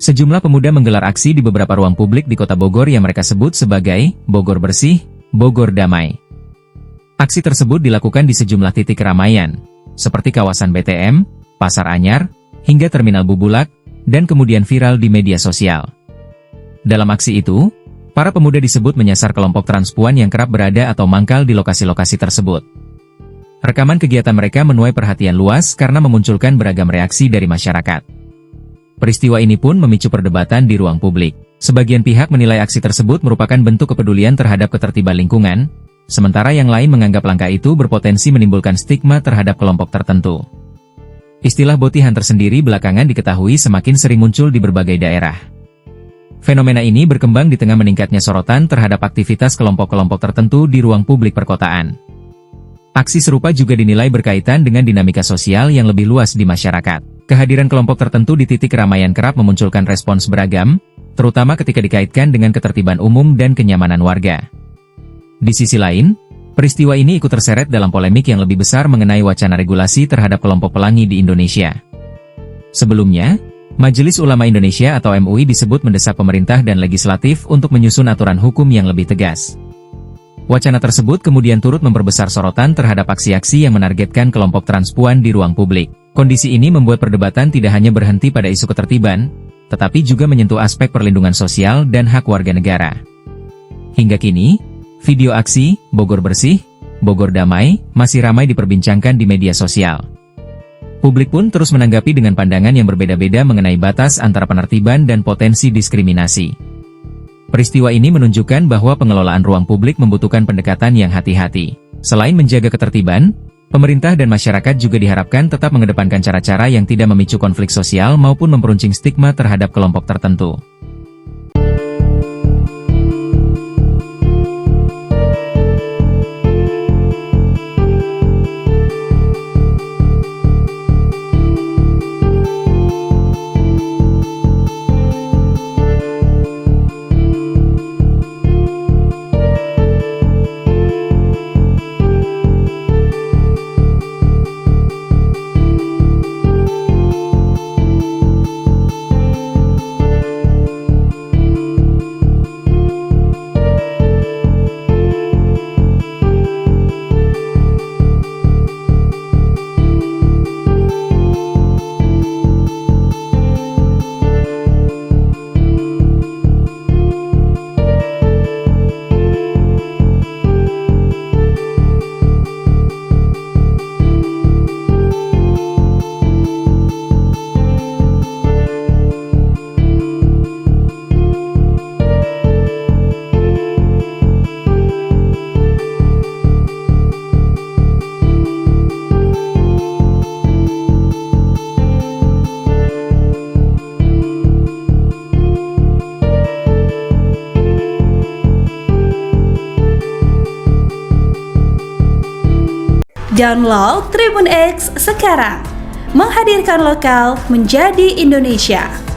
Sejumlah pemuda menggelar aksi di beberapa ruang publik di Kota Bogor yang mereka sebut sebagai Bogor Bersih, Bogor Damai. Aksi tersebut dilakukan di sejumlah titik keramaian, seperti kawasan BTM, Pasar Anyar, hingga Terminal Bubulak, dan kemudian viral di media sosial. Dalam aksi itu, para pemuda disebut menyasar kelompok transpuan yang kerap berada atau mangkal di lokasi-lokasi tersebut. Rekaman kegiatan mereka menuai perhatian luas karena memunculkan beragam reaksi dari masyarakat. Peristiwa ini pun memicu perdebatan di ruang publik. Sebagian pihak menilai aksi tersebut merupakan bentuk kepedulian terhadap ketertiban lingkungan, sementara yang lain menganggap langkah itu berpotensi menimbulkan stigma terhadap kelompok tertentu. Istilah boti hunter sendiri belakangan diketahui semakin sering muncul di berbagai daerah. Fenomena ini berkembang di tengah meningkatnya sorotan terhadap aktivitas kelompok-kelompok tertentu di ruang publik perkotaan. Aksi serupa juga dinilai berkaitan dengan dinamika sosial yang lebih luas di masyarakat. Kehadiran kelompok tertentu di titik keramaian kerap memunculkan respons beragam, terutama ketika dikaitkan dengan ketertiban umum dan kenyamanan warga. Di sisi lain, peristiwa ini ikut terseret dalam polemik yang lebih besar mengenai wacana regulasi terhadap kelompok pelangi di Indonesia. Sebelumnya, Majelis Ulama Indonesia atau MUI disebut mendesak pemerintah dan legislatif untuk menyusun aturan hukum yang lebih tegas. Wacana tersebut kemudian turut memperbesar sorotan terhadap aksi-aksi yang menargetkan kelompok transpuan di ruang publik. Kondisi ini membuat perdebatan tidak hanya berhenti pada isu ketertiban, tetapi juga menyentuh aspek perlindungan sosial dan hak warga negara. Hingga kini, video aksi Bogor Bersih, Bogor Damai masih ramai diperbincangkan di media sosial. Publik pun terus menanggapi dengan pandangan yang berbeda-beda mengenai batas antara penertiban dan potensi diskriminasi. Peristiwa ini menunjukkan bahwa pengelolaan ruang publik membutuhkan pendekatan yang hati-hati. Selain menjaga ketertiban, pemerintah dan masyarakat juga diharapkan tetap mengedepankan cara-cara yang tidak memicu konflik sosial maupun memperuncing stigma terhadap kelompok tertentu. Download Tribun X sekarang, menghadirkan lokal menjadi Indonesia.